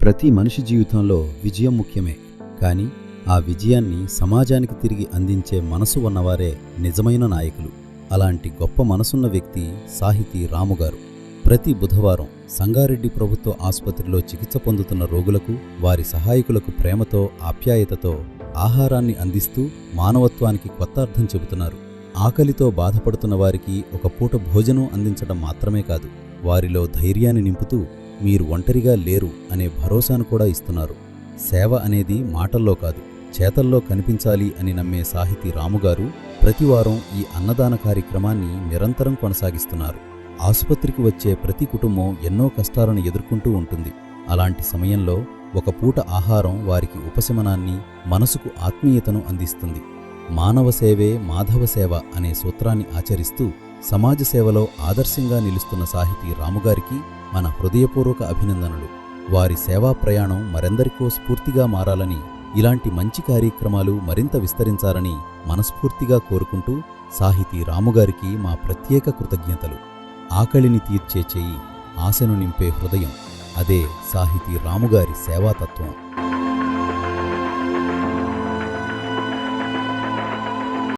ప్రతి మనిషి జీవితంలో విజయం ముఖ్యమే. కానీ ఆ విజయాన్ని సమాజానికి తిరిగి అందించే మనసు ఉన్నవారే నిజమైన నాయకులు. అలాంటి గొప్ప మనసున్న వ్యక్తి సాహితీ రాముగారు. ప్రతి బుధవారం సంగారెడ్డి ప్రభుత్వ ఆసుపత్రిలో చికిత్స పొందుతున్న రోగులకు, వారి సహాయకులకు ప్రేమతో, ఆప్యాయతతో ఆహారాన్ని అందిస్తూ మానవత్వానికి కొత్త అర్థం చెబుతున్నారు. ఆకలితో బాధపడుతున్న వారికి ఒక పూట భోజనం అందించడం మాత్రమే కాదు, వారిలో ధైర్యాన్ని నింపుతూ మీరు ఒంటరిగా లేరు అనే భరోసాను కూడా ఇస్తున్నారు. సేవ అనేది మాటల్లో కాదు, చేతల్లో కనిపించాలి అని నమ్మే సాహితీ రాముగారు ప్రతివారం ఈ అన్నదాన కార్యక్రమాన్ని నిరంతరం కొనసాగిస్తున్నారు. ఆసుపత్రికి వచ్చే ప్రతి కుటుంబం ఎన్నో కష్టాలను ఎదుర్కొంటూ ఉంటుంది. అలాంటి సమయంలో ఒక పూట ఆహారం వారికి ఉపశమనాన్ని, మనసుకు ఆత్మీయతను అందిస్తుంది. మానవ సేవే మాధవ సేవ అనే సూత్రాన్ని ఆచరిస్తూ సమాజ సేవలో ఆదర్శంగా నిలుస్తున్న సాహితీ రాముగారికి మన హృదయపూర్వక అభినందనలు. వారి సేవా ప్రయాణం మరెందరికో స్ఫూర్తిగా మారాలని, ఇలాంటి మంచి కార్యక్రమాలు మరింత విస్తరించాలని మనస్ఫూర్తిగా కోరుకుంటూ సాహితీ రాముగారికి మా ప్రత్యేక కృతజ్ఞతలు. ఆకలిని తీర్చే చెయ్యి, ఆశను నింపే హృదయం, అదే సాహితీ రాముగారి సేవాతత్వం.